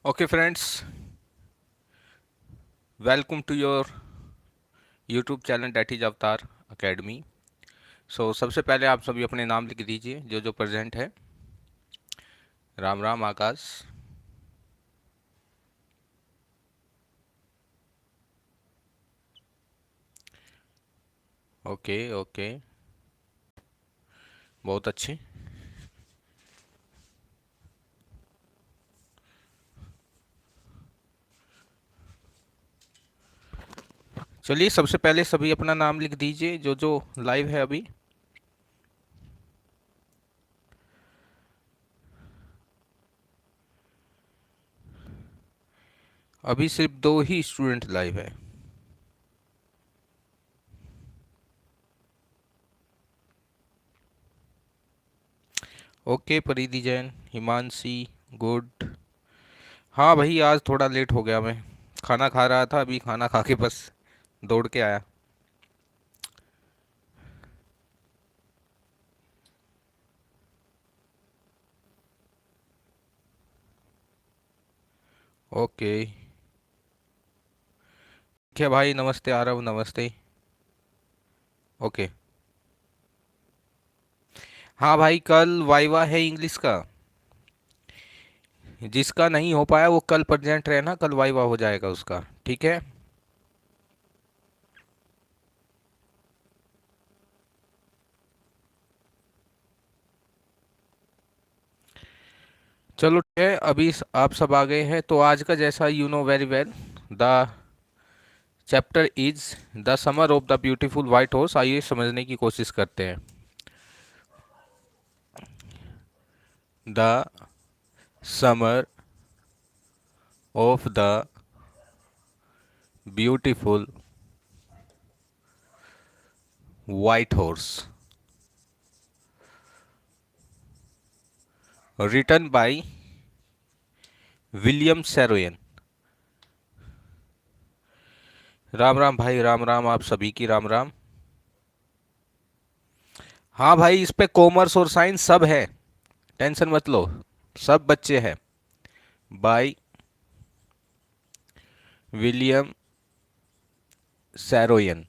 Okay, friends, welcome to your YouTube channel that is Avatar Academy. सबसे पहले आप सभी अपने नाम लिख दीजिए जो जो प्रेजेंट है। राम राम आकाश। ओके ओके, बहुत अच्छे। चलिए सबसे पहले सभी अपना नाम लिख दीजिए जो जो लाइव है अभी। अभी सिर्फ दो ही स्टूडेंट लाइव है। ओके, परिधि जैन, हिमांशी, गुड। हाँ भाई, आज थोड़ा लेट हो गया। मैं खाना खा रहा था, अभी खाना खा के बस दौड़ के आया। ओके, ठीक है भाई, नमस्ते आरव, नमस्ते। ओके। हाँ भाई, कल वाइवा है इंग्लिश का। जिसका नहीं हो पाया वो कल प्रेजेंट रहना, कल वाइवा हो जाएगा उसका, ठीक है। चलो ठीक है, अभी आप सब आ गए हैं तो आज का जैसा you know very well, the chapter is the summer of the beautiful white horse. आइए समझने की कोशिश करते हैं। The summer of the beautiful white horse, written by William Saroyan. Ram Ram भाई, राम राम, आप सभी की राम राम। हाँ भाई, इस पे कॉमर्स और साइंस सब है, टेंशन मत लो, सब बच्चे हैं। By William Saroyan.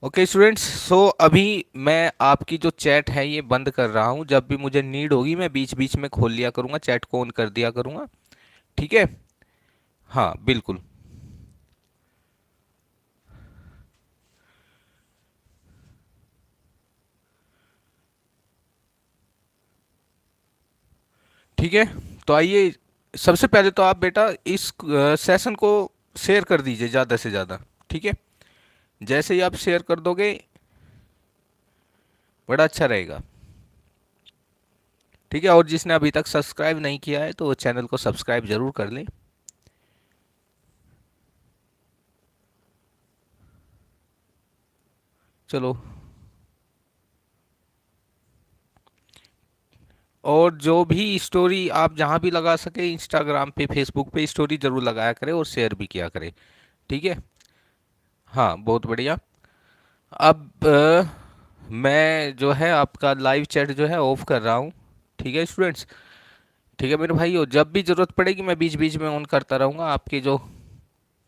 Okay students, so अभी मैं आपकी जो चैट है ये बंद कर रहा हूँ। जब भी मुझे नीड होगी मैं बीच बीच में खोल लिया करूँगा, चैट को ऑन कर दिया करूँगा, ठीक है। हाँ बिल्कुल। ठीक है, तो आइए, सबसे पहले तो आप बेटा इस सेशन को शेयर कर दीजिए ज़्यादा से ज़्यादा, ठीक है। जैसे ही आप शेयर कर दोगे बड़ा अच्छा रहेगा, ठीक है। और जिसने अभी तक सब्सक्राइब नहीं किया है तो वो चैनल को सब्सक्राइब जरूर कर लें। चलो, और जो भी स्टोरी आप जहाँ भी लगा सके, इंस्टाग्राम पे फेसबुक पे स्टोरी जरूर लगाया करें और शेयर भी किया करें, ठीक है। हाँ बहुत बढ़िया। अब मैं जो है आपका लाइव चैट जो है ऑफ कर रहा हूँ, ठीक है स्टूडेंट्स। ठीक है मेरे भाइयों, जब भी ज़रूरत पड़ेगी मैं बीच बीच में ऑन करता रहूँगा, आपके जो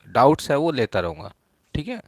डाउट्स है वो लेता रहूँगा, ठीक है।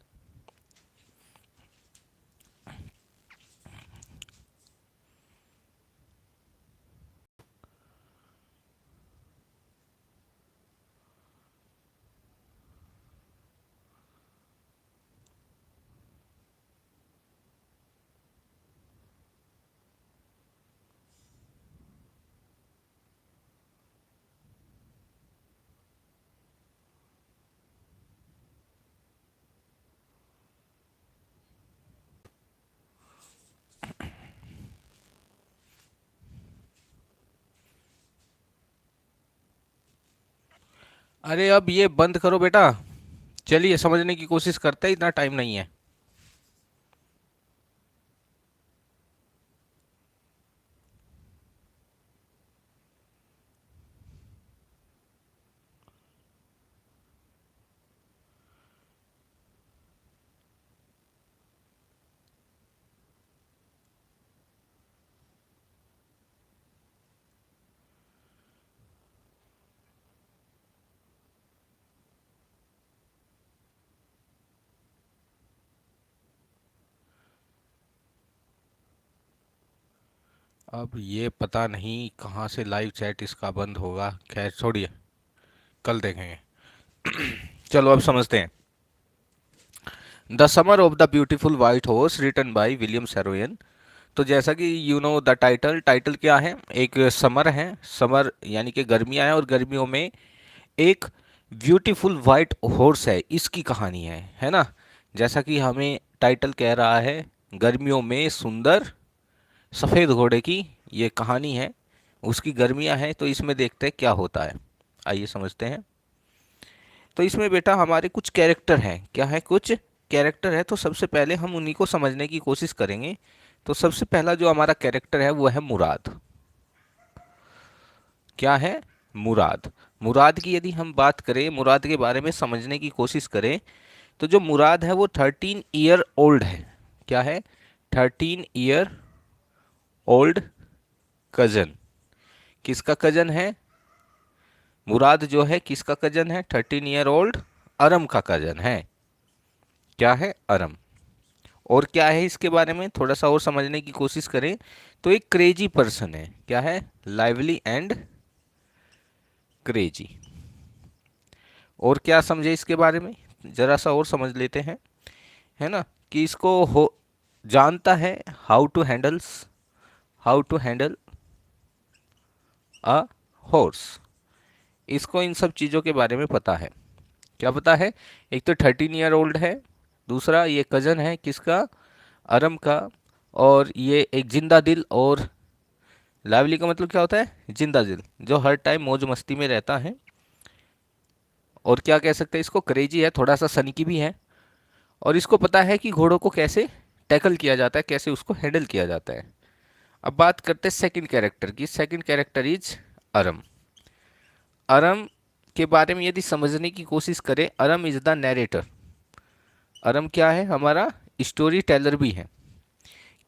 अरे अब ये बंद करो बेटा, चलिए समझने की कोशिश करते हैं, इतना टाइम नहीं है। अब ये पता नहीं कहाँ से लाइव चैट इसका बंद होगा, खैर छोड़िए, कल देखेंगे। चलो अब समझते हैं। The summer of the beautiful white horse written by William Saroyan. तो जैसा कि you know the title, title क्या है, एक समर है, समर यानी कि गर्मियाँ हैं और गर्मियों में एक ब्यूटीफुल वाइट हॉर्स है, इसकी कहानी है ना। जैसा कि हमें टाइटल कह रहा है, गर्मियों में सुंदर सफ़ेद घोड़े की ये कहानी है, उसकी गर्मियाँ हैं, तो इसमें देखते हैं क्या होता है। आइए समझते हैं। तो इसमें बेटा हमारे कुछ कैरेक्टर हैं, क्या है, कुछ कैरेक्टर है, तो सबसे पहले हम उन्हीं को समझने की कोशिश करेंगे। तो सबसे पहला जो हमारा कैरेक्टर है वो है मुराद। क्या है, मुराद। मुराद की यदि हम बात करें, मुराद के बारे में समझने की कोशिश करें, तो जो मुराद है वो 13 ईयर ओल्ड है। क्या है, 13 ईयर ओल्ड कजन। किसका कजन है, मुराद जो है किसका कजन है, 13 ईयर ओल्ड अरम का कजन है। क्या है, अरम। और क्या है इसके बारे में थोड़ा सा और समझने की कोशिश करें, तो एक क्रेजी पर्सन है। क्या है, लाइवली एंड क्रेजी। और क्या समझे इसके बारे में, जरा सा और समझ लेते हैं, है ना, कि इसको हो जानता है, how to handle a horse. इसको इन सब चीज़ों के बारे में पता है। क्या पता है, एक तो 13 ईयर ओल्ड है, दूसरा ये कज़न है किसका, अरम का, और ये एक जिंदा दिल, और लाइवली का मतलब क्या होता है, जिंदा दिल, जो हर टाइम मौज मस्ती में रहता है। और क्या कह सकते हैं इसको, क्रेजी है, थोड़ा सा सनकी भी है, और इसको पता है कि घोड़ों को कैसे टैकल किया जाता है, कैसे उसको हैंडल किया जाता है। अब बात करते हैं सेकंड कैरेक्टर की। Second character is Aram. अरम के बारे में यदि समझने की कोशिश करें, अरम इज द नैरेटर। अरम क्या है, हमारा स्टोरी टेलर भी है।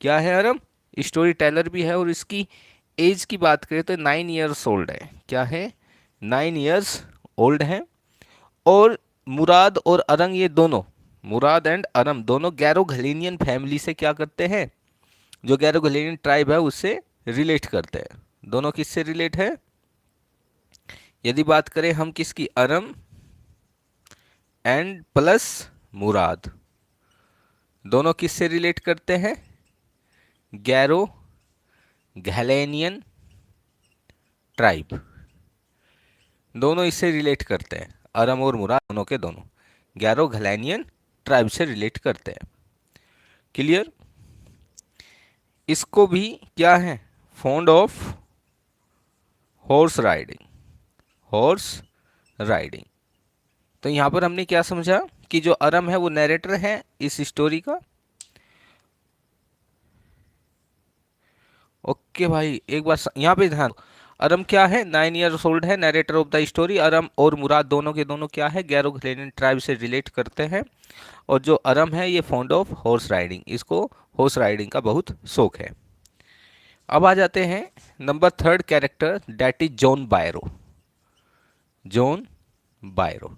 क्या है, अरम स्टोरी टेलर भी है, और इसकी एज की बात करें तो 9 ईयर्स ओल्ड है। क्या है, 9 ईयर्स ओल्ड है। और मुराद और अरंग ये दोनों, मुराद एंड अरम दोनों गैरोगलेनियन फैमिली से क्या करते हैं, जो गैरोगलेनियन ट्राइब है उससे रिलेट करते हैं। दोनों किससे रिलेट है, यदि बात करें हम किसकी, अरम एंड प्लस मुराद, दोनों किससे रिलेट करते हैं, गैरो घलेनियन ट्राइब, दोनों इससे रिलेट करते हैं। अरम और मुराद दोनों के दोनों गैरो घलेनियन ट्राइब से रिलेट करते हैं। क्लियर। इसको भी क्या है, fond of horse riding, horse riding. तो यहाँ पर हमने क्या समझा कि जो अरम है वो नैरेटर है इस स्टोरी का। ओके भाई, एक बार यहाँ पे ध्यान, अरम क्या है, 9 ईयर्स ओल्ड है, नैरेटर ऑफ द स्टोरी। अरम और मुराद दोनों के दोनों क्या है, गैरोग्लेनियन ट्राइब से रिलेट करते हैं। और जो अरम है ये फॉन्ड ऑफ हॉर्स राइडिंग, इसको हॉर्स राइडिंग का बहुत शौक है। अब आ जाते हैं number third character, that is John Byro. John Byro.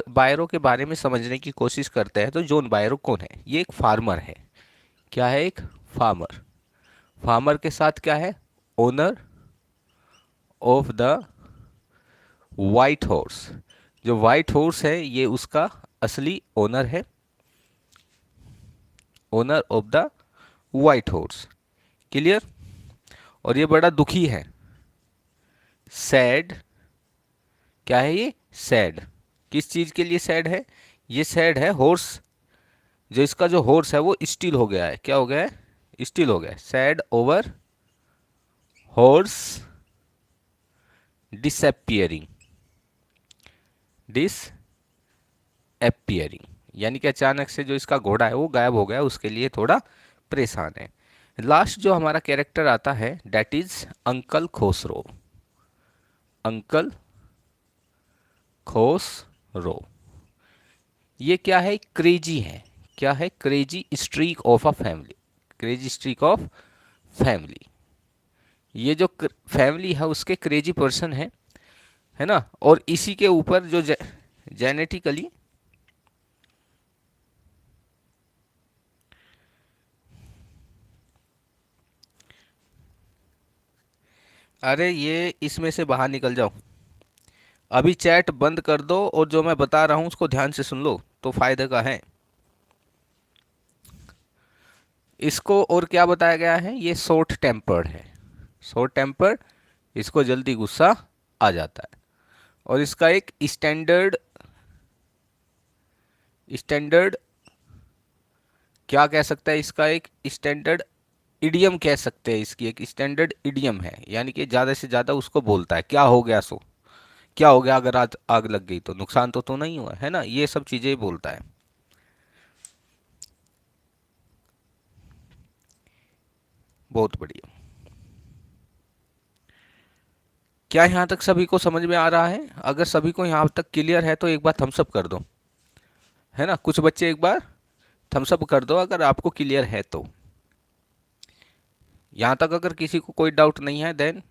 Byro के बारे में समझने की कोशिश करते हैं। तो जॉन बायरो कौन है, ये एक फार्मर है। क्या है, एक फार्मर। फार्मर के साथ क्या है, owner of the white horse. जो वाइट हॉर्स है ये उसका असली ओनर है, owner of the white horse. Clear. और ये बड़ा दुखी है, सैड। क्या है ये, सैड। किस चीज़ के लिए सैड है, ये सैड है हॉर्स, जो इसका जो हॉर्स है वो स्टील हो गया है। क्या हो गया है, स्टील हो गया है। Sad over horse disappearing, disappearing, यानी कि अचानक से जो इसका घोड़ा है वो गायब हो गया, उसके लिए थोड़ा परेशान है। लास्ट जो हमारा कैरेक्टर आता है डैट इज अंकल खोसरो। अंकल खोसरो, ये क्या है, क्रेजी है। क्या है, crazy streak of a family, crazy streak of family. ये जो फैमिली है उसके क्रेजी पर्सन है ना। और इसी के ऊपर जो जेनेटिकली अरे ये इसमें से बाहर निकल जाओ, अभी चैट बंद कर दो और जो मैं बता रहा हूँ उसको ध्यान से सुन लो, तो फायदे का है। इसको और क्या बताया गया है, ये शॉर्ट टेम्पर्ड है। शॉर्ट टेम्पर्ड, इसको जल्दी गुस्सा आ जाता है। और इसका एक स्टैंडर्ड स्टैंडर्ड क्या कह सकता है, इसका एक स्टैंडर्ड इडियम कह सकते हैं, इसकी एक स्टैंडर्ड इडियम है, यानी कि ज़्यादा से ज़्यादा उसको बोलता है क्या हो गया सो, क्या हो गया अगर आज आग लग गई तो नुकसान तो नहीं हुआ है ना, ये सब चीज़ें बोलता है। बहुत बढ़िया। क्या यहाँ तक सभी को समझ में आ रहा है? अगर सभी को यहाँ तक क्लियर है तो एक बार थम्स अप कर दो, है ना, कुछ बच्चे एक बार थम्स अप कर दो अगर आपको क्लियर है तो। यहाँ तक अगर किसी को कोई डाउट नहीं है then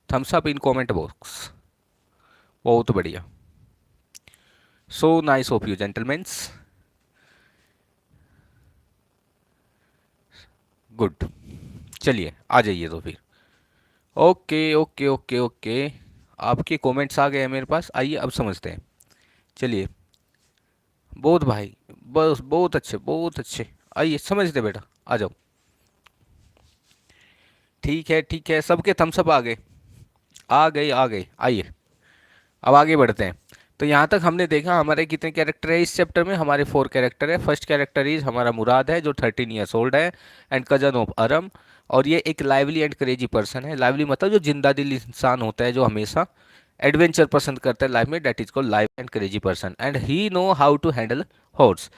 thumbs up in comment box. बहुत बढ़िया। So nice of you gentlemens. Good. चलिए आ जाइए तो फिर। ओके ओके ओके ओके, आपके कमेंट्स आ गए हैं मेरे पास, आइए अब समझते हैं। चलिए, बहुत भाई, बस बहुत अच्छे बहुत अच्छे। आइए समझते बेटा, आ जाओ। ठीक है, सबके थम्स अप आ गए, आ गए आ गए। आइए अब आगे बढ़ते हैं। तो यहाँ तक हमने देखा हमारे कितने कैरेक्टर है इस चैप्टर में, हमारे 4 कैरेक्टर है। फर्स्ट कैरेक्टर इज हमारा मुराद है जो 13 ईयर्स ओल्ड है एंड कजन ऑफ अरम। और ये एक लाइवली एंड क्रेजी पर्सन है। लाइवली मतलब जो जिंदा दिल इंसान होता है, जो हमेशा एडवेंचर पसंद करता है लाइफ में, that is called live and crazy person and he know how to handle horse.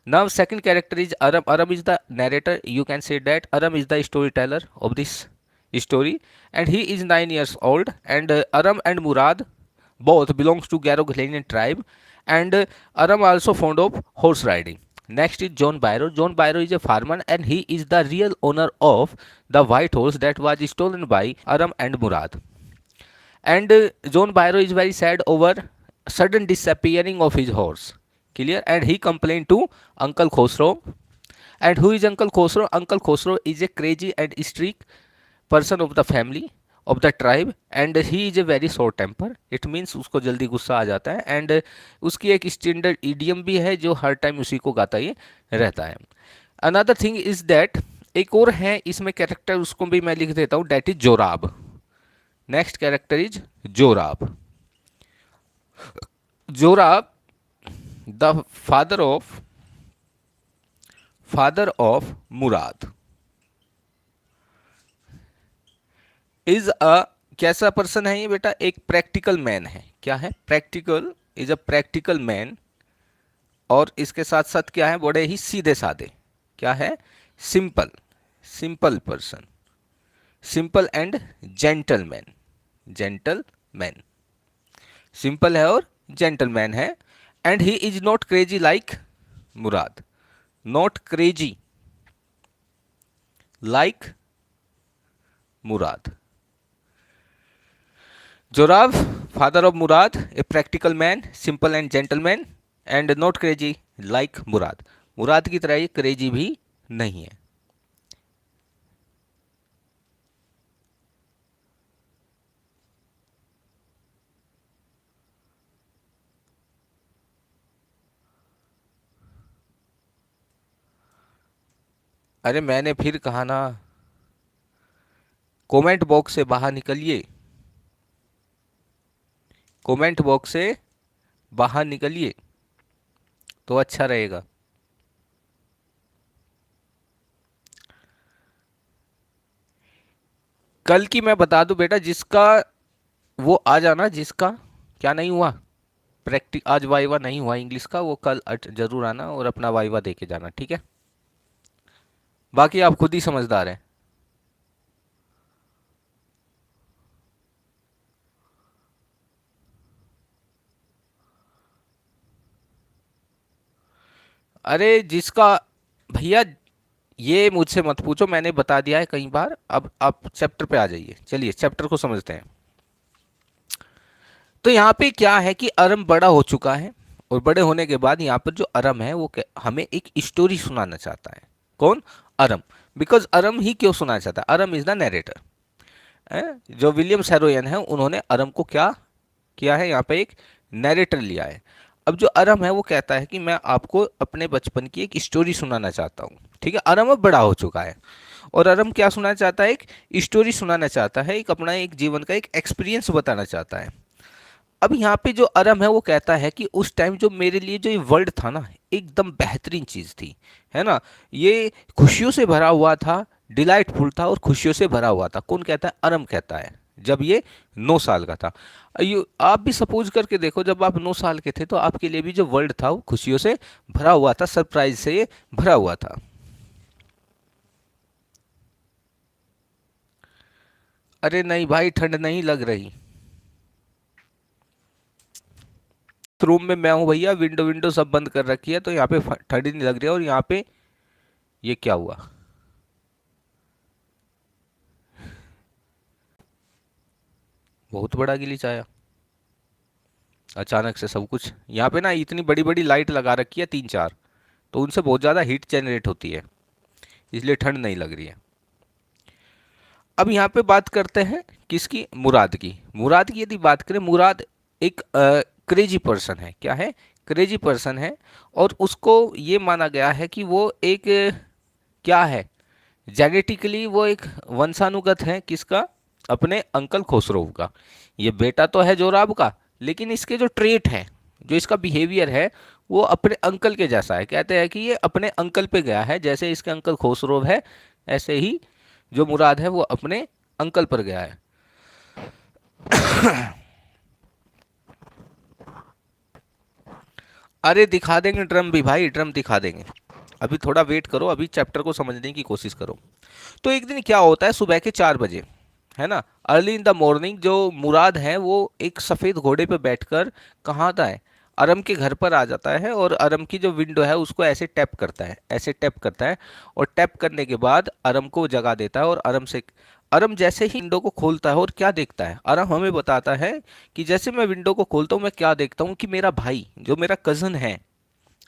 Now second character is Aram. Aram is the narrator, you can say that Aram is the storyteller of this story and he is 9 years old and Aram and Murad both belongs to Garoghlanian tribe and Aram also fond of horse riding. Next is John Byro. John Byro is a farmer and he is the real owner of the white horse that was stolen by Aram and Murad. And John Byro is very sad over sudden disappearing of his horse. Clear? And he complained to Uncle Khosrow. And who is Uncle Khosrow? Uncle Khosrow is a crazy and strict person of the family of the tribe and he is a very short temper. It means उसको जल्दी गुस्सा आ जाता है and उसकी एक standard idiom भी है जो हर टाइम उसी को गाता ही रहता है। अनदर थिंग इज दैट, एक और है इसमें कैरेक्टर, उसको भी मैं लिख देता हूँ, that is Zorab. Next character is Zorab. Zorab the father of Mourad is uh, कैसा पर्सन है ये बेटा, एक प्रैक्टिकल मैन है। क्या है? Practical, is a practical man. और इसके साथ साथ क्या है, बड़े ही सीधे साधे। क्या है? Simple, simple person, simple and gentleman. Gentleman, simple है और जेंटलमैन है। And he is not crazy like Mourad. Not crazy like Mourad. Zorab, father of Mourad, a practical man, simple and gentleman and not crazy like Mourad. Mourad की तरह ये crazy भी नहीं है। अरे मैंने फिर कहा ना, कमेंट बॉक्स से बाहर निकलिए, कमेंट बॉक्स से बाहर निकलिए तो अच्छा रहेगा। कल की मैं बता दूं बेटा, जिसका वो आ जाना, जिसका क्या नहीं हुआ प्रैक्टिस, आज वाइवा नहीं हुआ इंग्लिश का, वो कल जरूर आना और अपना वाइवा दे के जाना, ठीक है? बाकी आप खुद ही समझदार हैं। अरे जिसका, भैया ये मुझसे मत पूछो, मैंने बता दिया है कई बार। अब आप चैप्टर पे आ जाइए, चलिए चैप्टर को समझते हैं। तो यहाँ पे क्या है कि अरम बड़ा हो चुका है और बड़े होने के बाद यहाँ पर जो अरम है वो हमें एक स्टोरी सुनाना चाहता है। कौन? अरम। बिकॉज अरम ही क्यों सुनाना चाहता है? अरम इज द नरेटर। जो विलियम सैरोयन है उन्होंने अरम को क्या किया है, यहाँ पे एक नैरेटर लिया है। अब जो अरम है वो कहता है कि मैं आपको अपने बचपन की एक स्टोरी सुनाना चाहता हूँ। ठीक है, अरम अब बड़ा हो चुका है और अरम क्या सुनाना चाहता है, एक स्टोरी सुनाना चाहता है, एक अपना एक जीवन का एक एक्सपीरियंस बताना चाहता है। अब यहाँ पे जो अरम है वो कहता है कि उस टाइम जो मेरे लिए जो ये वर्ल्ड था ना, एकदम बेहतरीन चीज़ थी, है ना, ये खुशियों से भरा हुआ था, डिलाइटफुल था और खुशियों से भरा हुआ था। कौन कहता है, अरम कहता है, जब ये 9 साल का था। आप भी सपोज करके देखो, जब आप 9 साल के थे तो आपके लिए भी जो वर्ल्ड था वो खुशियों से भरा हुआ था, सरप्राइज से ये भरा हुआ था। अरे नहीं भाई, ठंड नहीं लग रही। रूम में मैं हूँ भैया, विंडो विंडो सब बंद कर रखी है, तो यहाँ पे ठंड ही नहीं लग रही है। और यहाँ पे ये क्या हुआ, बहुत बड़ा गिलीच आया अचानक से सब कुछ। यहाँ पे ना इतनी बड़ी बड़ी लाइट लगा रखी है, 3 4, तो उनसे बहुत ज़्यादा हीट जनरेट होती है, इसलिए ठंड नहीं लग रही है। अब यहाँ पे बात करते हैं किसकी, मुराद की। मुराद की यदि बात करें, मुराद एक क्रेजी पर्सन है। क्या है, क्रेजी पर्सन है। और उसको ये माना गया है कि वो एक क्या है, जेनेटिकली वो एक वंशानुगत है, किसका, अपने अंकल खुसरो का। ये बेटा तो है जोराब का, लेकिन इसके जो ट्रेट है, जो इसका बिहेवियर है, वो अपने अंकल के जैसा है। कहते हैं कि ये अपने अंकल पे गया है, जैसे इसके अंकल खुसरो है, ऐसे ही जो मुराद है वो अपने अंकल पर गया है। अरे दिखा देंगे ड्रम भी भाई, ड्रम दिखा देंगे। अभी थोड़ा वेट करो, अभी चैप्टर को समझने की कोशिश करो। तो एक दिन क्या होता है, सुबह के 4 बजे, है ना, अर्ली इन द मॉर्निंग, जो मुराद है वो एक सफ़ेद घोड़े पे बैठकर कहाँ आता है, अरम के घर पर आ जाता है। और अरम की जो विंडो है उसको ऐसे टैप करता है, ऐसे टैप करता है। और टैप करने के बाद अरम को जगा देता है। और अरम जैसे ही विंडो को खोलता है और क्या देखता है, अरम हमें बताता है कि जैसे मैं विंडो को खोलता हूँ मैं क्या देखता हूँ, कि मेरा भाई, जो मेरा कज़न है,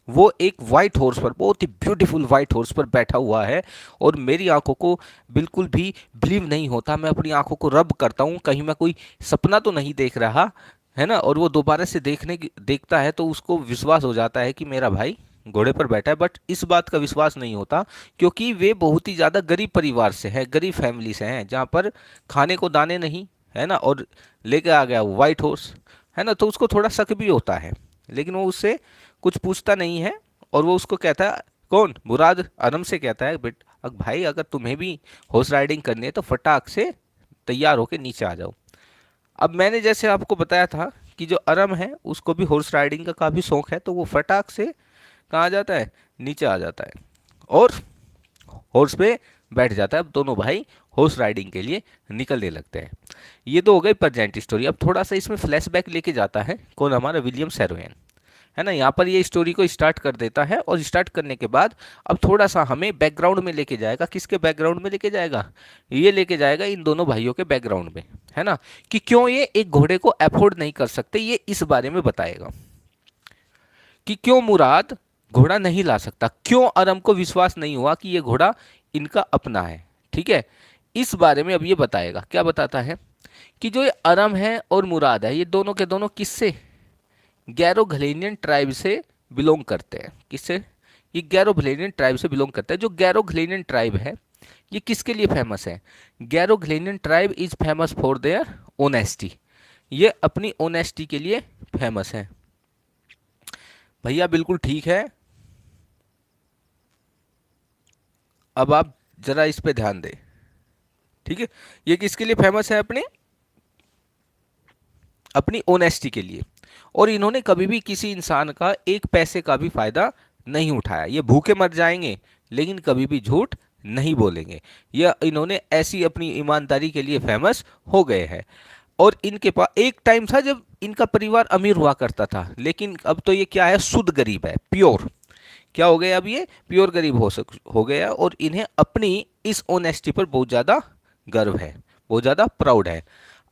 वो एक वाइट हॉर्स पर, बहुत ही ब्यूटीफुल वाइट हॉर्स पर बैठा हुआ है। और मेरी आंखों को बिल्कुल भी बिलीव नहीं होता, मैं अपनी आंखों को रब करता हूँ, कहीं मैं कोई सपना तो नहीं देख रहा, है ना। और वो दोबारा से देखता है तो उसको विश्वास हो जाता है कि मेरा भाई घोड़े पर बैठा है। बट इस बात का विश्वास नहीं होता, क्योंकि वे बहुत ही ज़्यादा गरीब परिवार से हैं, गरीब फैमिली से हैं, जहाँ पर खाने को दाने नहीं, है ना। और लेके आ गया वो वाइट हॉर्स, है ना, तो उसको थोड़ा शक भी होता है, लेकिन वो उससे कुछ पूछता नहीं है। और वो उसको कहता है, कौन, मुराद अनम से कहता है, बेट भाई अगर तुम्हें भी हॉर्स राइडिंग करनी है तो फटाक से तैयार होके नीचे आ जाओ। अब मैंने जैसे आपको बताया था कि जो अरम है उसको भी हॉर्स राइडिंग का काफ़ी शौक है, तो वो फटाक से कहाँ आ जाता है, नीचे आ जाता है और हॉर्स पे बैठ जाता है। अब दोनों भाई हॉर्स राइडिंग के लिए निकलने लगते हैं। ये तो हो गई प्रेजेंट स्टोरी। अब थोड़ा सा इसमें फ्लैशबैक लेके जाता है कौन, हमारा विलियम सैरोयन, है ना। यहाँ पर ये स्टोरी को स्टार्ट कर देता है और स्टार्ट करने के बाद अब थोड़ा सा हमें बैकग्राउंड में लेके जाएगा। किसके बैकग्राउंड में लेके जाएगा, ये लेके जाएगा इन दोनों भाइयों के बैकग्राउंड में, है ना, कि क्यों ये एक घोड़े को अफोर्ड नहीं कर सकते, ये इस बारे में बताएगा कि क्यों मुराद घोड़ा नहीं ला सकता, क्यों अरम को विश्वास नहीं हुआ कि ये घोड़ा इनका अपना है। ठीक है, इस बारे में अब ये बताएगा। क्या बताता है कि जो ये अरम है और मुराद है, ये दोनों के दोनों किससे, गैरोग्लेनियन ट्राइब से बिलोंग करते हैं। किससे, ये गैरोग्लेनियन ट्राइब से बिलोंग करते हैं। जो गैरोग्लेनियन ट्राइब है ये किसके लिए फेमस है, Garoghlanian tribe is famous for their honesty, ये अपनी ओनेस्टी के लिए फेमस है। भैया बिल्कुल ठीक है, अब आप जरा इस पे ध्यान दें। ठीक है, ये किसके लिए फेमस है, अपने अपनी ओनेस्टी के लिए। और इन्होंने कभी भी किसी इंसान का एक पैसे का भी फायदा नहीं उठाया। ये भूखे मर जाएंगे लेकिन कभी भी झूठ नहीं बोलेंगे। ये इन्होंने ऐसी अपनी ईमानदारी के लिए फेमस हो गए हैं। और इनके पास एक टाइम था जब इनका परिवार अमीर हुआ करता था, लेकिन अब तो ये क्या है, शुद्ध गरीब है, प्योर। क्या हो गया, अब ये प्योर गरीब हो गया। और इन्हें अपनी इस ऑनेस्टी पर बहुत ज़्यादा गर्व है, बहुत ज़्यादा प्राउड है।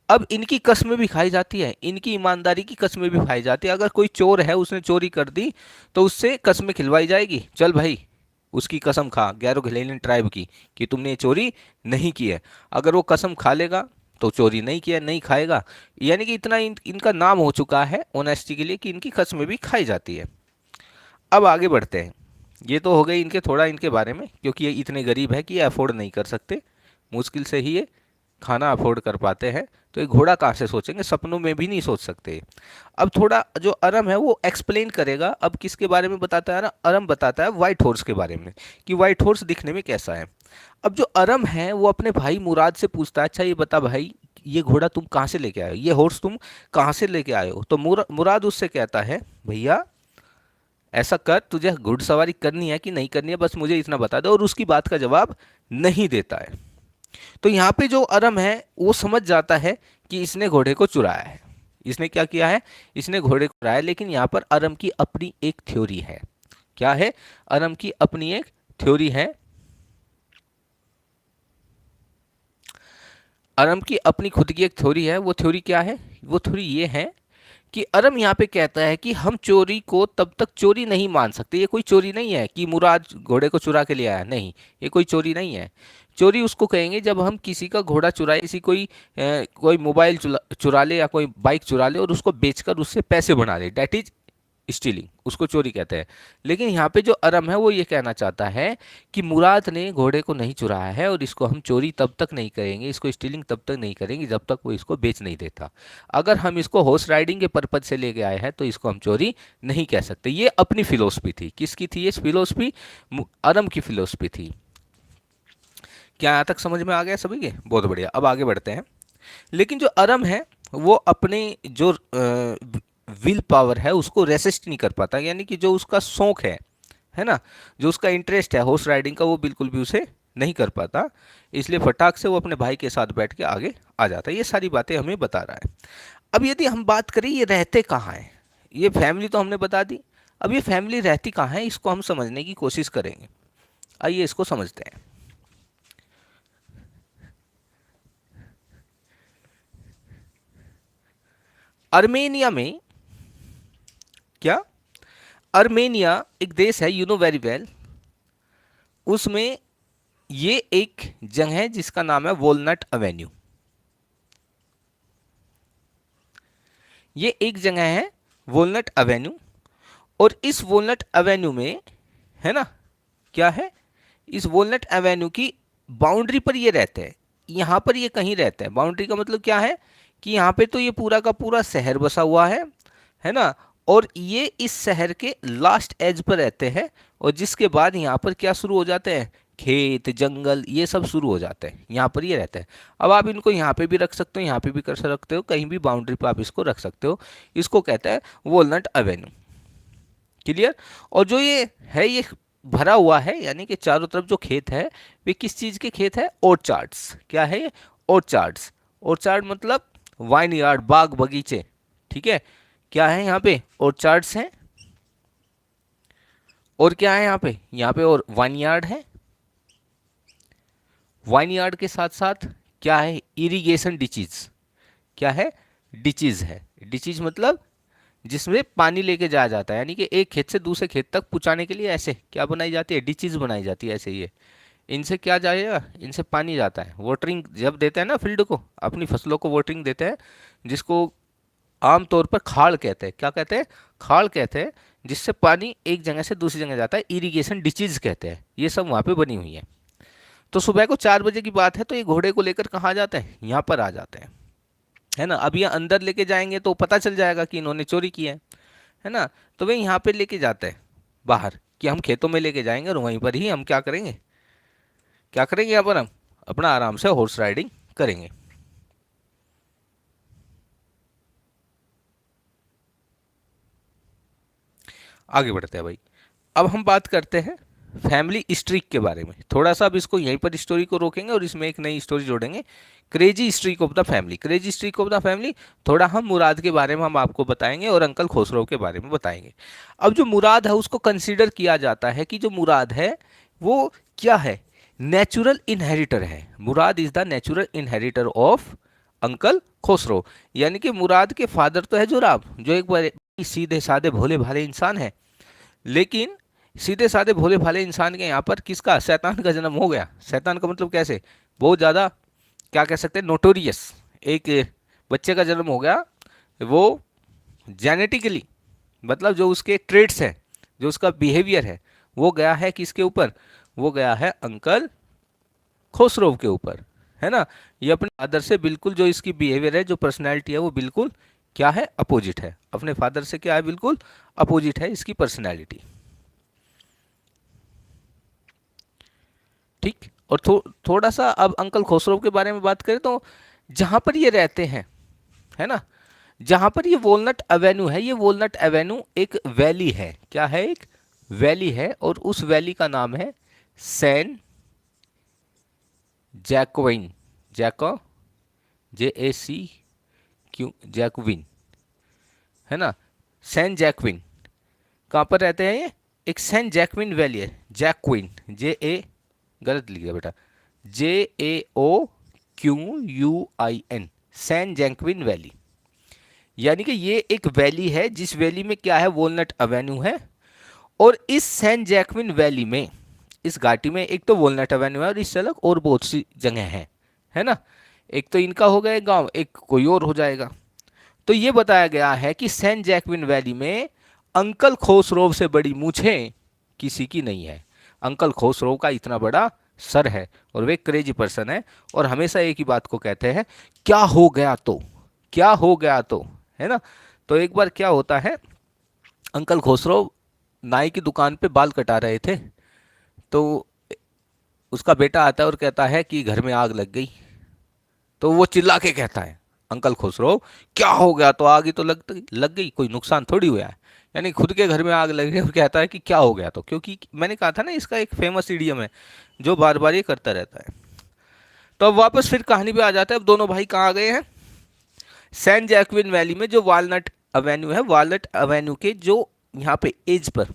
अब इनकी कस्में भी खाई जाती है, इनकी ईमानदारी की कस्में भी खाई जाती है। अगर कोई चोर है, उसने चोरी कर दी, तो उससे कस्में खिलवाई जाएगी, चल भाई उसकी कसम खा, गैरो घिलेनियन ट्राइब की, कि तुमने ये चोरी नहीं की है। अगर वो कसम खा लेगा तो चोरी नहीं किया, नहीं खाएगा। यानी कि इतना इनका नाम हो चुका है ऑनेस्टी के लिए कि इनकी कसमें भी खाई जाती है। अब आगे बढ़ते हैं। ये तो हो गई इनके थोड़ा इनके बारे में, क्योंकि ये इतने गरीब है कि ये अफोर्ड नहीं कर सकते, मुश्किल से ही ये खाना अफोर्ड कर पाते हैं। तो ये घोड़ा कहाँ से सोचेंगे, सपनों में भी नहीं सोच सकते। अब थोड़ा जो अरम है वो एक्सप्लेन करेगा। अब किसके बारे में बताता है ना, अरम बताता है वाइट हॉर्स के बारे में, कि वाइट हॉर्स दिखने में कैसा है। अब जो अरम है वो अपने भाई मुराद से पूछता है, अच्छा ये बता भाई, ये घोड़ा तुम कहाँ से लेके आए हो, ये हॉर्स तुम कहाँ से लेके आए हो। तो मुराद उससे कहता है, भैया ऐसा कर, तुझे घुड़सवारी करनी है कि नहीं करनी है, बस मुझे इतना बता दे। और उसकी बात का जवाब नहीं देता है। तो यहाँ पे जो अरम है वो समझ जाता है कि इसने घोड़े को चुराया है। इसने क्या किया है, इसने घोड़े को चुराया। लेकिन यहाँ पर अरम की अपनी एक थ्योरी है। क्या है, अरम की अपनी एक थ्योरी है। अरम की अपनी खुद की एक थ्योरी है। वो थ्योरी क्या है, वो थ्योरी ये है कि अरम यहाँ पे कहता है कि हम चोरी को तब तक चोरी नहीं मान सकते। ये कोई चोरी नहीं है कि मुराद घोड़े को चुरा के ले आया, नहीं, ये कोई चोरी नहीं है। चोरी उसको कहेंगे जब हम किसी का घोड़ा चुराए, किसी कोई मोबाइल चुरा ले या कोई बाइक चुरा ले और उसको बेचकर उससे पैसे बना ले, डेट इज स्टीलिंग, उसको चोरी कहते हैं। लेकिन यहाँ पे जो अरम है वो ये कहना चाहता है कि मुराद ने घोड़े को नहीं चुराया है, और इसको हम चोरी तब तक नहीं करेंगे, इसको स्टीलिंग तब तक नहीं करेंगे जब तक वो इसको बेच नहीं देता। अगर हम इसको हॉर्स राइडिंग के पर्पज से लेके आए हैं तो इसको हम चोरी नहीं कह सकते। ये अपनी फिलोसफी थी। किसकी थी ये फिलोसफी, अरम की फिलोसफी थी। क्या यहाँ तक समझ में आ गया सभी के, बहुत बढ़िया। अब आगे बढ़ते हैं। लेकिन जो अरम है वो अपने जो विल पावर है उसको रेसिस्ट नहीं कर पाता, यानी कि जो उसका शौक है ना, जो उसका इंटरेस्ट है हॉर्स राइडिंग का, वो बिल्कुल भी उसे नहीं कर पाता। इसलिए फटाक से वो अपने भाई के साथ बैठ के आगे आ जाता है। ये सारी बातें हमें बता रहा है। अब यदि हम बात करें ये रहते कहाँ हैं, ये फैमिली तो हमने बता दी। अब ये फैमिली रहती कहाँ है, इसको हम समझने की कोशिश करेंगे। आइए इसको समझते हैं। अर्मेनिया में, क्या, अर्मेनिया एक देश है, यू नो वेरी वेल। उसमें ये एक जगह है जिसका नाम है वॉलनट एवेन्यू। ये एक जगह है वॉलनट एवेन्यू, और इस वॉलनट एवेन्यू में, है ना, क्या है, इस वॉलनट एवेन्यू की बाउंड्री पर ये रहते हैं। यहाँ पर ये कहीं रहते हैं। बाउंड्री का मतलब क्या है कि यहाँ पे तो ये पूरा का पूरा शहर बसा हुआ है ना, और ये इस शहर के लास्ट एज पर रहते हैं। और जिसके बाद यहाँ पर क्या शुरू हो जाते हैं, खेत, जंगल, ये सब शुरू हो जाते हैं। यहाँ पर ये रहते हैं। अब आप इनको यहाँ पे भी रख सकते हो, यहाँ पे भी कर सकते हो, कहीं भी बाउंड्री पर आप इसको रख सकते हो। इसको कहते हैं वॉलनट एवेन्यू। क्लियर। और जो ये है ये भरा हुआ है, यानी कि चारों तरफ जो खेत है वे किस चीज़ के खेत है, ऑर्चार्ड्स। क्या है ये, ऑर्चार्ड्स। ऑर्चार्ड मतलब वाइन यार्ड, बाग बगीचे। ठीक है, क्या है यहाँ पे, ऑर्चार्ड्स हैं। और क्या है यहाँ पे और वाइन यार्ड है। वाइन यार्ड के साथ साथ क्या है, इरिगेशन डिचीज। क्या है, डिचीज है। डिचीज मतलब जिसमें पानी लेके जाया जाता है, यानी कि एक खेत से दूसरे खेत तक पहुंचाने के लिए ऐसे क्या बनाई जाती है, डिचीज बनाई जाती है। ऐसे ये इनसे क्या जाएगा, इनसे पानी जाता है। वाटरिंग जब देते हैं ना फील्ड को, अपनी फसलों को वाटरिंग देते हैं, जिसको आमतौर पर खाड़ कहते हैं। क्या कहते हैं, खाड़ कहते हैं, जिससे पानी एक जगह से दूसरी जगह जाता है, इरिगेशन डिचीज कहते हैं। ये सब वहाँ पे बनी हुई है। तो सुबह को 4 बजे की बात है, तो ये घोड़े को लेकर कहाँ जाते हैं, यहाँ पर आ जाते हैं, है ना। अब ये अंदर लेके जाएंगे तो पता चल जाएगा कि इन्होंने चोरी की है ना। तो वे यहाँ पे लेके जाते हैं बाहर, कि हम खेतों में लेके जाएंगे और वहीं पर ही हम क्या करेंगे, क्या करेंगे, यहाँ पर हम अपना आराम से हॉर्स राइडिंग करेंगे। आगे बढ़ते हैं भाई। अब हम बात करते हैं फैमिली स्ट्रीक के बारे में। थोड़ा सा अब इसको यहीं पर स्टोरी को रोकेंगे और इसमें एक नई स्टोरी जोड़ेंगे, crazy streak of the family. Crazy streak of the family, थोड़ा हम मुराद के बारे में हम आपको बताएंगे और अंकल खुसरो के बारे में बताएंगे। अब जो मुराद है उसको कंसीडर किया जाता है कि जो मुराद है वो क्या है, नेचुरल इनहेरिटर है। Mourad is the natural inheritor of uncle Khosrove. यानी कि मुराद के फादर तो है जोराब, जो एक बड़े सीधे साधे भोले भाले इंसान है, लेकिन सीधे साधे भोले भाले इंसान के यहाँ पर किसका, शैतान का जन्म हो गया। शैतान का मतलब कैसे, बहुत ज़्यादा क्या कह सकते हैं, नोटोरियस, एक बच्चे का जन्म हो गया, वो जेनेटिकली, मतलब जो उसके ट्रेड्स हैं, जो उसका बिहेवियर है, वो गया है किसके ऊपर, वो गया है अंकल खुसरो के ऊपर, है ना। ये अपने फादर से बिल्कुल, जो इसकी बिहेवियर है, जो पर्सनैलिटी है, वो बिल्कुल क्या है, अपोजिट है। अपने फादर से क्या है, बिल्कुल अपोजिट है इसकी पर्सनैलिटी। ठीक। और थोड़ा सा अब अंकल खुसरो के बारे में बात करें तो जहां पर ये रहते हैं, है ना, जहां पर ये वॉलनट एवेन्यू है, ये वॉलनट एवेन्यू एक वैली है। क्या है, एक वैली है, और उस वैली का नाम है सैन जैक्विन, जैको, JAC जैक्विन, है ना, सैन जैक्विन। कहाँ पर रहते हैं ये, एक सैन जैक्विन वैली है, जैक्विन, गलत लिख दिया बेटा, JAOQUIN, सैन जैक्विन वैली। यानी कि ये एक वैली है, जिस वैली में क्या है, वॉलनट एवेन्यू है। और इस सैन जैक्विन वैली में, इस घाटी में एक तो वॉलनट एवेन्यू है, और इससे अलग और बहुत सी जगह हैं, है ना। एक तो इनका हो गया गांव, एक कोई और हो जाएगा। तो ये बताया गया है कि सैन जैक्विन वैली में अंकल खोसरोव से बड़ी मूछें किसी की नहीं है। अंकल खोसरोव का इतना बड़ा सर है, और वे क्रेजी पर्सन है, और हमेशा एक ही बात को कहते हैं, क्या हो गया तो, क्या हो गया तो, है ना। तो एक बार क्या होता है, अंकल खोसरोव नाई की दुकान पे बाल कटा रहे थे, तो उसका बेटा आता है और कहता है कि घर में आग लग गई। तो वो चिल्ला के कहता है, अंकल खुसरो, क्या हो गया, तो आग ही तो लग गई, कोई नुकसान थोड़ी हुआ है। यानी खुद के घर में आग लग गई, और कहता है कि क्या हो गया तो, क्योंकि मैंने कहा था ना, इसका एक फेमस इडियम है जो बार बार ये करता रहता है। तो अब वापस फिर कहानी पे आ जाता है। अब दोनों भाई कहाँ गए हैं, सैन जैक्विन वैली में, जो वालनट एवेन्यू है, वालनट एवेन्यू के जो यहाँ पे एज पर,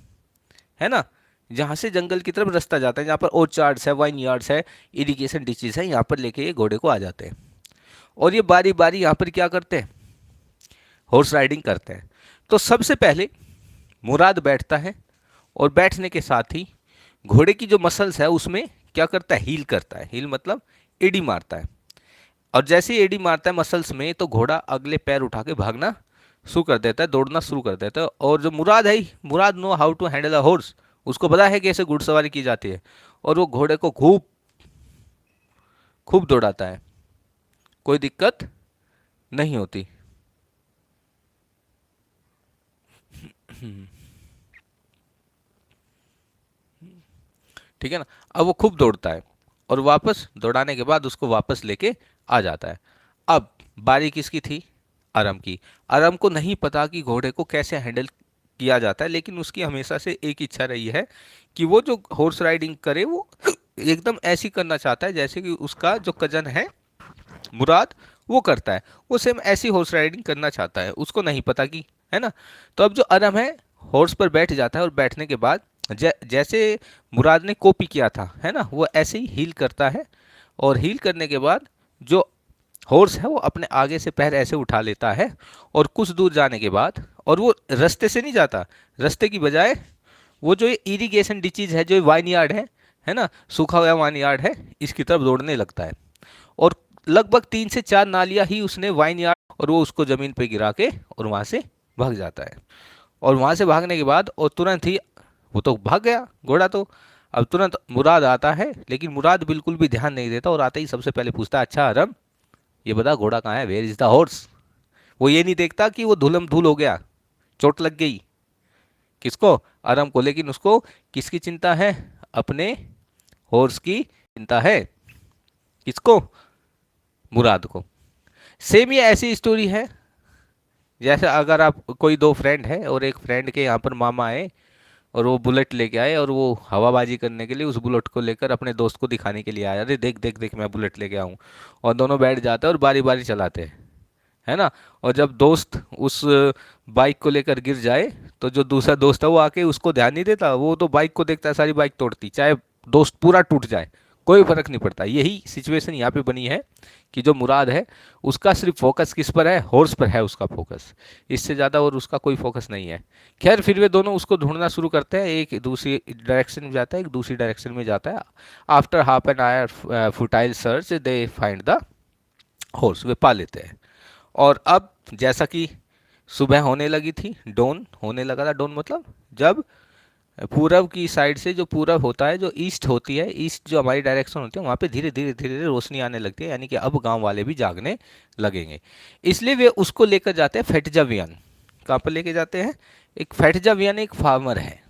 है ना, जहाँ से जंगल की तरफ रास्ता जाता है, जहाँ पर ओरचार्ड्स है, वाइन यार्ड्स है, इरिगेशन डिचेस है, यहाँ पर लेके ये घोड़े को आ जाते हैं। और ये बारी बारी यहाँ पर क्या करते हैं, हॉर्स राइडिंग करते हैं। तो सबसे पहले मुराद बैठता है, और बैठने के साथ ही घोड़े की जो मसल्स है उसमें क्या करता है, हील करता है। हील मतलब एडी मारता है। और जैसे ही एडी मारता है मसल्स में, तो घोड़ा अगले पैर उठा के भागना शुरू कर देता है, दौड़ना शुरू कर देता है। और जो मुराद है, Mourad know how to handle a horse, उसको पता है कैसे घुड़सवारी की जाती है, और वो घोड़े को खूब खूब दौड़ाता है, कोई दिक्कत नहीं होती। ठीक है ना। अब वो खूब दौड़ता है, और वापस दौड़ाने के बाद उसको वापस लेके आ जाता है। अब बारी किसकी थी, अरम की। अरम को नहीं पता कि घोड़े को कैसे हैंडल किया जाता है, लेकिन उसकी हमेशा से एक इच्छा रही है कि वो जो हॉर्स राइडिंग करे, वो एकदम ऐसी करना चाहता है जैसे कि उसका जो कजन है मुराद, वो करता है। वो सेम ऐसी हॉर्स राइडिंग करना चाहता है, उसको नहीं पता कि, है ना। तो अब जो अरम है, हॉर्स पर बैठ जाता है, और बैठने के बाद जैसे मुराद ने कॉपी किया था, है ना, वो ऐसे ही हील करता है। और हील करने के बाद जो हॉर्स है, वो अपने आगे से पैर ऐसे उठा लेता है, और कुछ दूर जाने के बाद, और वो रास्ते से नहीं जाता, रास्ते की बजाय वो जो ये इरिगेशन डिचीज है, जो वाइन यार्ड है ना, सूखा हुआ वाइन यार्ड है, इसकी तरफ दौड़ने लगता है। और लगभग 3 से 4 नालियां ही उसने वाइन यार्ड, और वो उसको जमीन पे गिरा के और वहां से भाग जाता है। और वहां से भागने के बाद, और तुरंत ही वो तो भाग गया घोड़ा तो। अब तुरंत मुराद आता है, लेकिन मुराद बिल्कुल भी ध्यान नहीं देता, और आते ही सबसे पहले पूछता है, अच्छा अरम, ये बता घोड़ा कहाँ है, वेयर इज द हॉर्स। वो ये नहीं देखता कि वो धूलम धूल हो गया, चोट लग गई, किसको, अरम को। लेकिन उसको किसकी चिंता है, अपने हॉर्स की चिंता है, किसको, मुराद को। सेम ये ऐसी स्टोरी है, जैसे अगर आप कोई दो फ्रेंड है, और एक फ्रेंड के यहाँ पर मामा आए, और वो बुलेट लेके आए, और वो हवाबाजी करने के लिए उस बुलेट को लेकर अपने दोस्त को दिखाने के लिए आया, अरे देख देख देख मैं बुलेट लेके आऊँ। और दोनों बैठ जाते हैं और बारी बारी चलाते हैं, है ना। और जब दोस्त उस बाइक को लेकर गिर जाए, तो जो दूसरा दोस्त है वो आके उसको ध्यान नहीं देता, वो तो बाइक को देखता है, सारी बाइक तोड़ती, चाहे दोस्त पूरा टूट जाए, कोई फर्क नहीं पड़ता। यही सिचुएशन यहाँ पे बनी है कि जो मुराद है, उसका सिर्फ फोकस किस पर है, हॉर्स पर है उसका फोकस, इससे ज़्यादा और उसका कोई फोकस नहीं है। खैर फिर वे दोनों उसको ढूंढना शुरू करते हैं, एक दूसरी डायरेक्शन में जाता है, एक दूसरी डायरेक्शन में जाता है। After half an hour futile search they find the horse वे पा लेते हैं। और अब जैसा कि सुबह होने लगी थी, डॉन होने लगा था, डॉन मतलब जब पूरब की साइड से, जो पूरब होता है, जो ईस्ट होती है, ईस्ट जो हमारी डायरेक्शन होती है, वहाँ पे धीरे धीरे धीरे धीरे रोशनी आने लगती है, यानी कि अब गांव वाले भी जागने लगेंगे। इसलिए वे उसको लेकर जाते हैं फेटजावियन। कहाँ पर लेके जाते हैं? एक फेटजावियन एक फार्मर है,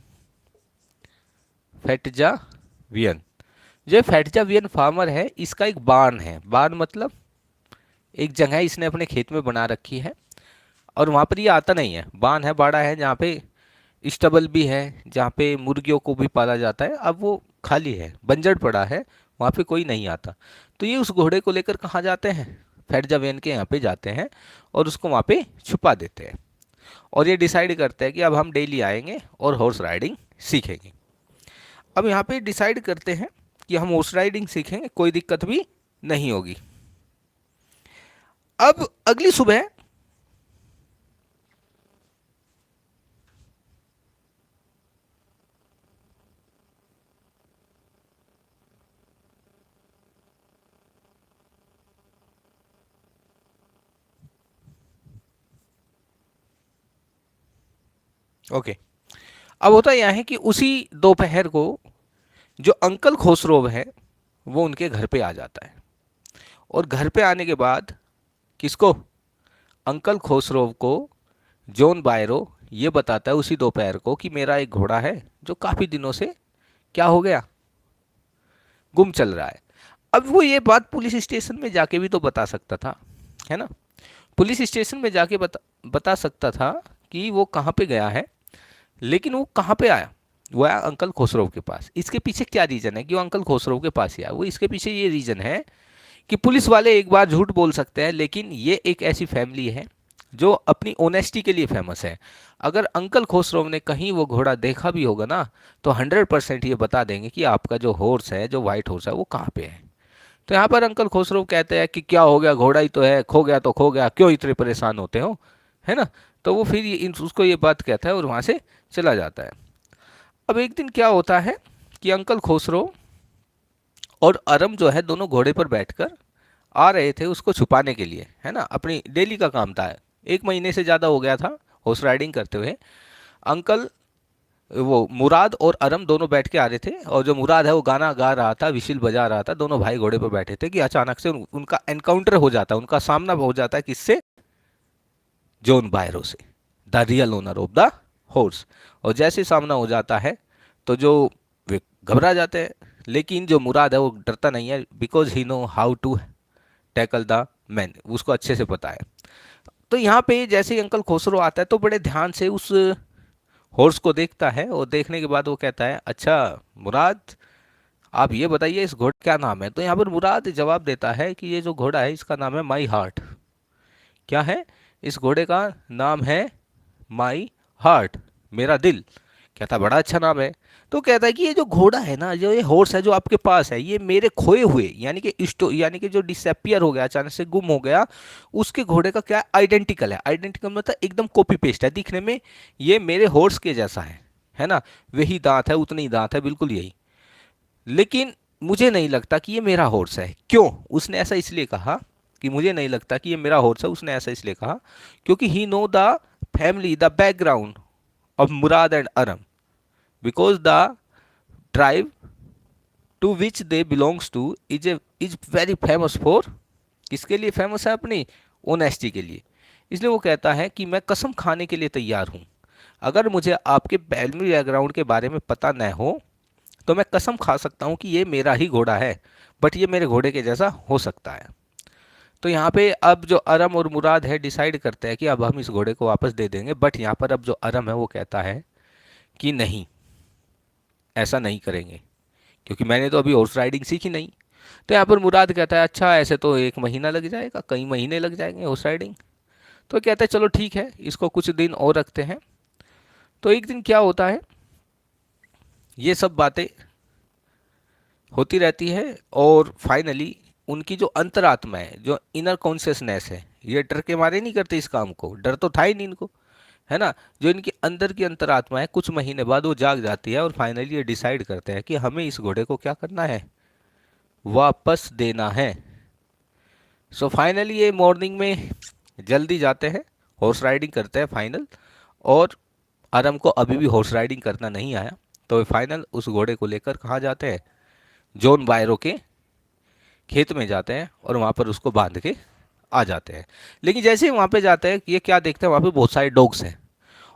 फेटजावियन। जो फेटजावियन फार्मर है, इसका एक बार्न है। बार्न मतलब एक जगह इसने अपने खेत में बना रखी है, और वहाँ पर ये आता नहीं है। बार्न है, बाड़ा है, जहाँ पे स्टबल भी है, जहाँ पे मुर्गियों को भी पाला जाता है। अब वो खाली है, बंजर पड़ा है, वहाँ पे कोई नहीं आता। तो ये उस घोड़े को लेकर कहाँ जाते हैं? फेटजावियन के यहाँ पे जाते हैं और उसको वहाँ पे छुपा देते हैं। और ये डिसाइड करते हैं कि अब हम डेली आएंगे और हॉर्स राइडिंग सीखेंगे। अब यहाँ पे डिसाइड करते हैं कि हम हॉर्स राइडिंग सीखेंगे, कोई दिक्कत भी नहीं होगी। अब अगली सुबह ओके, अब होता यह है कि उसी दोपहर को जो अंकल खुसरो है वो उनके घर पे आ जाता है। और घर पे आने के बाद किसको? अंकल खुसरो को जॉन बायरो ये बताता है उसी दोपहर को कि मेरा एक घोड़ा है जो काफ़ी दिनों से क्या हो गया, गुम चल रहा है। अब वो ये बात पुलिस स्टेशन में जाके भी तो बता सकता था, है ना? पुलिस स्टेशन में जाके बता सकता था कि वो कहाँ पे गया है, लेकिन वो कहाँ पे आया? वो आया अंकल खुसरो के पास। इसके पीछे क्या रीज़न है कि वो अंकल खुसरो के पास ही आया? वो इसके पीछे ये रीज़न है कि पुलिस वाले एक बार झूठ बोल सकते हैं, लेकिन ये एक ऐसी फैमिली है जो अपनी ऑनेस्टी के लिए फेमस है। अगर अंकल खुसरो ने कहीं वो घोड़ा देखा भी होगा ना, तो 100% ये बता देंगे कि आपका जो हॉर्स है, जो वाइट हॉर्स है, वो कहाँ पे है। तो यहाँ पर अंकल खुसरो कहते हैं कि क्या हो गया, घोड़ा ही तो है, खो गया तो खो गया, क्यों इतने परेशान होते हो, है ना? तो वो फिर उसको ये बात कहता है और वहाँ से चला जाता है। अब एक दिन क्या होता है कि अंकल खुसरो और अरम जो है दोनों घोड़े पर बैठकर आ रहे थे उसको छुपाने के लिए, है ना? अपनी डेली का काम था, 1 महीने से ज़्यादा हो गया था हॉर्स राइडिंग करते हुए। अंकल, वो मुराद और अरम दोनों बैठ के आ रहे थे, और जो मुराद है वो गाना गा रहा था, विशिल बजा रहा था। दोनों भाई घोड़े पर बैठे थे कि अचानक से उनका एनकाउंटर हो जाता है, उनका सामना हो जाता है किससे? जॉन बायरो से, the real owner of the horse. और जैसे सामना हो जाता है तो जो वे घबरा जाते हैं, लेकिन जो मुराद है वो डरता नहीं है, because he know how to tackle the man, उसको अच्छे से पता है। तो यहाँ पे जैसे ही अंकल खुसरो आता है तो बड़े ध्यान से उस हॉर्स को देखता है, और देखने के बाद वो कहता है, अच्छा मुराद, आप ये बताइए इस घोड़े क्या नाम है? तो यहाँ पर मुराद जवाब देता है कि ये जो घोड़ा है इसका नाम है माई हार्ट। क्या है? इस घोड़े का नाम है माई हार्ट, मेरा दिल। कहता बड़ा अच्छा नाम है। तो कहता है कि ये जो घोड़ा है ना, जो ये हॉर्स है जो आपके पास है, ये मेरे खोए हुए, यानी कि यानी कि जो डिसअपियर हो गया, अचानक से गुम हो गया, उसके घोड़े का क्या आइडेंटिकल है। आइडेंटिकल मतलब एकदम कॉपी पेस्ट है दिखने में, ये मेरे हॉर्स के जैसा है ना? वही दांत है, उतने ही दांत है, बिल्कुल यही। लेकिन मुझे नहीं लगता कि ये मेरा हॉर्स है। क्यों? उसने ऐसा इसलिए कहा कि मुझे नहीं लगता कि ये मेरा हॉर्स है। उसने ऐसा इसलिए कहा क्योंकि he know the family, the background of Mourad and Aram, because the tribe to which they belongs to is very famous for, किसके लिए फेमस है? अपनी ओनेस्टी के लिए। इसलिए वो कहता है कि मैं कसम खाने के लिए तैयार हूँ, अगर मुझे आपके फैमिली बैकग्राउंड के बारे में पता न हो तो मैं कसम खा सकता हूँ कि ये मेरा ही घोड़ा है, बट ये मेरे घोड़े के जैसा हो सकता है। तो यहाँ पे अब जो अरम और मुराद है डिसाइड करते हैं कि अब हम इस घोड़े को वापस दे देंगे, बट यहाँ पर अब जो अरम है वो कहता है कि नहीं, ऐसा नहीं करेंगे, क्योंकि मैंने तो अभी हॉर्स राइडिंग सीखी नहीं। तो यहाँ पर मुराद कहता है, अच्छा ऐसे तो 1 महीना लग जाएगा, कई महीने लग जाएंगे हॉर्स राइडिंग। तो कहता है चलो ठीक है, इसको कुछ दिन और रखते हैं। तो एक दिन क्या होता है, ये सब बातें होती रहती है, और फाइनली उनकी जो अंतरात्मा है, जो इनर कॉन्शियसनेस है, ये डर के मारे नहीं करते इस काम को, डर तो था ही नहीं इनको, है ना? जो इनकी अंदर की अंतरात्मा है, कुछ महीने बाद वो जाग जाती है और फाइनली ये डिसाइड करते हैं कि हमें इस घोड़े को क्या करना है, वापस देना है। सो फाइनली ये मॉर्निंग में जल्दी जाते हैं, हॉर्स राइडिंग करते हैं फाइनल। और अरम को अभी भी हॉर्स राइडिंग करना नहीं आया, तो वे फाइनल उस घोड़े को लेकर कहाँ जाते हैं, जॉन बायरो के खेत में जाते हैं और वहाँ पर उसको बांध के आ जाते हैं। लेकिन जैसे ही वहाँ पे जाते हैं, ये क्या देखते हैं, वहाँ पे बहुत सारे डॉग्स हैं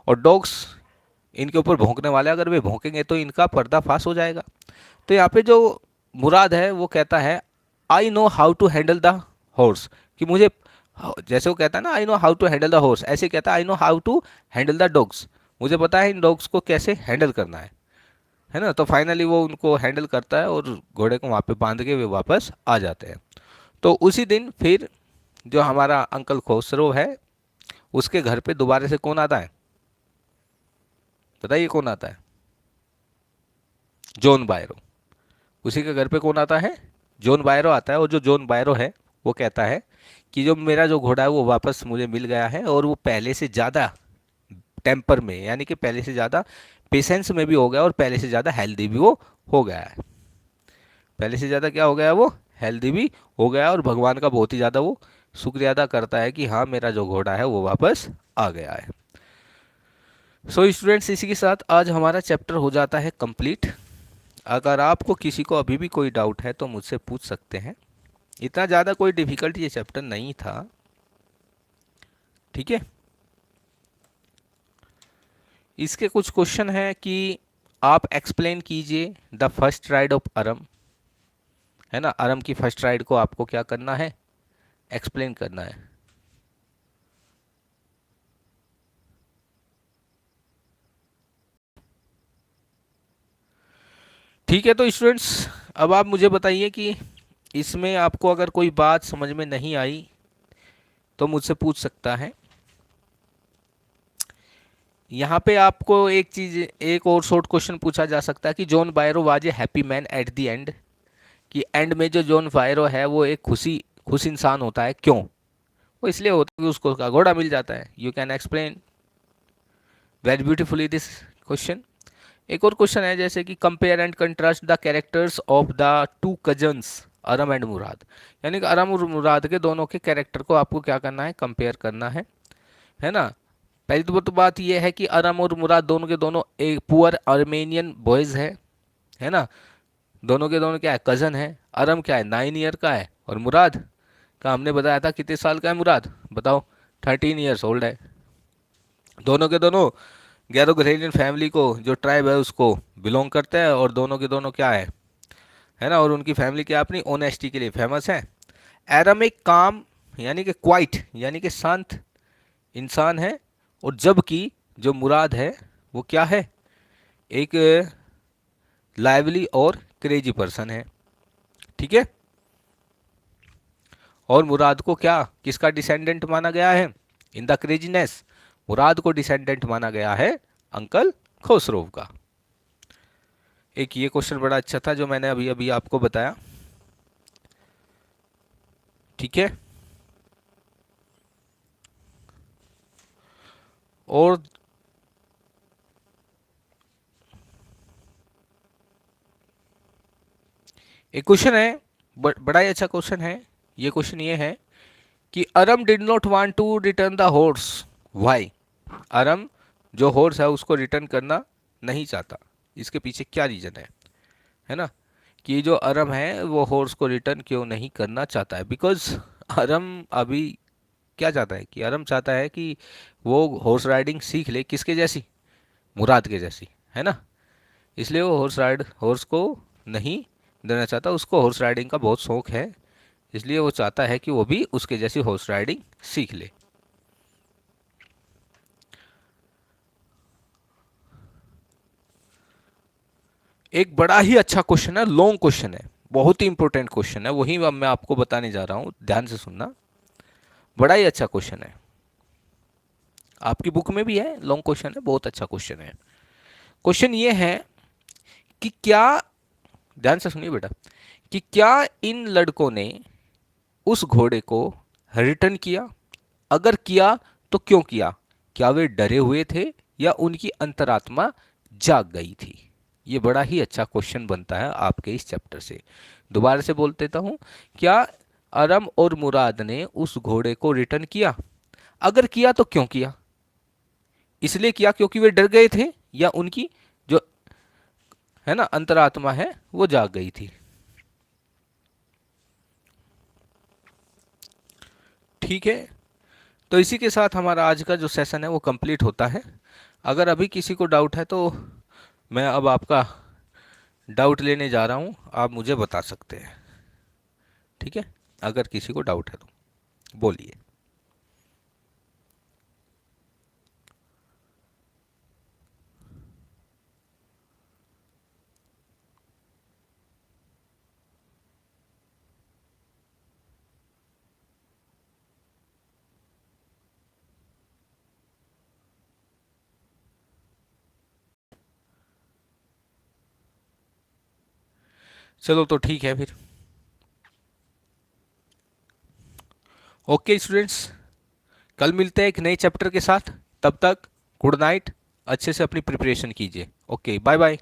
और डॉग्स इनके ऊपर भौंकने वाले हैं। अगर वे भौंकेंगे तो इनका पर्दाफाश हो जाएगा। तो यहाँ पे जो मुराद है वो कहता है I know how to handle the horse, कि मुझे, जैसे वो कहता है ना I know how to handle the horse, ऐसे कहता है I know how to handle the dogs, मुझे पता है इन डॉग्स को कैसे हैंडल करना है ना। तो फाइनली वो उनको हैंडल करता है और घोड़े को वहाँ पे बांध के वे वापस आ जाते हैं। तो उसी दिन फिर जो हमारा अंकल खुसरो है, उसके घर पे दोबारा से कौन आता है, बताइए कौन आता है, जॉन बायरो। उसी के घर पे कौन आता है, जॉन बायरो आता है। और जो जॉन बायरो है वो कहता है कि जो मेरा जो घोड़ा है वो वापस मुझे मिल गया है और वो पहले से ज़्यादा टेम्पर में, यानी कि पहले से ज़्यादा पेशेंस में भी हो गया और पहले से ज़्यादा हेल्दी भी वो हो गया है। पहले से ज़्यादा क्या हो गया, वो हेल्दी भी हो गया और भगवान का बहुत ही ज़्यादा वो शुक्रिया अदा करता है कि हाँ मेरा जो घोड़ा है वो वापस आ गया है। सो स्टूडेंट्स, इसी के साथ आज हमारा चैप्टर हो जाता है कंप्लीट। अगर आपको किसी को अभी भी कोई डाउट है तो मुझसे पूछ सकते हैं। इतना ज़्यादा कोई डिफ़िकल्ट ये चैप्टर नहीं था, ठीक है। इसके कुछ क्वेश्चन है कि आप एक्सप्लेन कीजिए द फर्स्ट राइड ऑफ अरम, है ना। अरम की फर्स्ट राइड को आपको क्या करना है, एक्सप्लेन करना है। ठीक है, तो स्टूडेंट्स अब आप मुझे बताइए कि इसमें आपको अगर कोई बात समझ में नहीं आई तो मुझसे पूछ सकता है। यहाँ पे आपको एक चीज, एक और शॉर्ट क्वेश्चन पूछा जा सकता है कि John बायरो was a happy man at the end, कि एंड में जो जॉन बायरो है वो एक खुश इंसान होता है, क्यों। वो इसलिए होता है कि उसको उसका घोड़ा मिल जाता है। You can explain very beautifully this question. एक और क्वेश्चन है जैसे कि compare and contrast the characters of the two cousins Aram and Mourad, यानी कि अरम और मुराद के दोनों के कैरेक्टर को आपको क्या करना है, कंपेयर करना है ना। पहली तो बात यह है कि अरम और मुराद दोनों के दोनों एक पुअर आर्मेनियन बॉयज़ है ना। दोनों के दोनों क्या है, कज़न है। अरम क्या है, 9 ईयर का है और मुराद का हमने बताया था कितने साल का है मुराद, बताओ, 13 ईयर्स ओल्ड है। दोनों के दोनों गैरोग्रेनियन फैमिली को, जो ट्राइब है उसको बिलोंग करते हैं और दोनों के दोनों क्या है ना। और उनकी फैमिली क्या अपनी ऑनेस्टी के लिए फेमस है। एरम एक काम यानी कि क्वाइट यानी कि शांत इंसान है, और जबकि जो मुराद है वो क्या है, एक लाइवली और क्रेजी पर्सन है, ठीक है। और मुराद को क्या, किसका डिसेंडेंट माना गया है, इन द क्रेजीनेस मुराद को डिसेंडेंट माना गया है अंकल खुसरो का। एक ये क्वेश्चन बड़ा अच्छा था जो मैंने अभी अभी आपको बताया, ठीक है। और एक क्वेश्चन है, बड़ा ही अच्छा क्वेश्चन है। ये क्वेश्चन ये है कि Aram did not want to return the horse, why. Aram जो हॉर्स है उसको रिटर्न करना नहीं चाहता, इसके पीछे क्या रीजन है ना। कि जो अरम है वो हॉर्स को रिटर्न क्यों नहीं करना चाहता है, बिकॉज अरम अभी क्या चाहता है, कि अरम चाहता है कि वो हॉर्स राइडिंग सीख ले, किसके जैसी, मुराद के जैसी, है ना। इसलिए वो हॉर्स को नहीं देना चाहता। उसको हॉर्स राइडिंग का बहुत शौक है, इसलिए वो चाहता है कि वो भी उसके जैसी हॉर्स राइडिंग सीख ले। एक बड़ा ही अच्छा क्वेश्चन है, लॉन्ग क्वेश्चन है, बहुत ही इंपॉर्टेंट क्वेश्चन है, वही अब मैं आपको बताने जा रहा हूँ, ध्यान से सुनना। बड़ा ही अच्छा क्वेश्चन है, आपकी बुक में भी है, लॉन्ग क्वेश्चन है, बहुत अच्छा क्वेश्चन है। क्वेश्चन ये है कि क्या, ध्यान से सुनिए बेटा, कि क्या इन लड़कों ने उस घोड़े को रिटर्न किया, अगर किया तो क्यों किया, क्या वे डरे हुए थे या उनकी अंतरात्मा जाग गई थी। ये बड़ा ही अच्छा क्वेश्चन बनता है आपके इस चैप्टर से। दोबारा से बोल देता हूँ, क्या अरम और मुराद ने उस घोड़े को रिटर्न किया? अगर किया तो क्यों किया? इसलिए किया क्योंकि वे डर गए थे, या उनकी जो है ना अंतरात्मा है वो जाग गई थी? ठीक है, तो इसी के साथ हमारा आज का जो सेशन है वो कंप्लीट होता है। अगर अभी किसी को डाउट है तो मैं अब आपका डाउट लेने जा रहा हूँ, आप मुझे बता सकते हैं। ठीक है, अगर किसी को डाउट है तो बोलिए। चलो तो ठीक है फिर। ओके स्टूडेंट्स, कल मिलते हैं एक नए चैप्टर के साथ। तब तक गुड नाइट, अच्छे से अपनी प्रिपरेशन कीजिए। Okay, bye bye.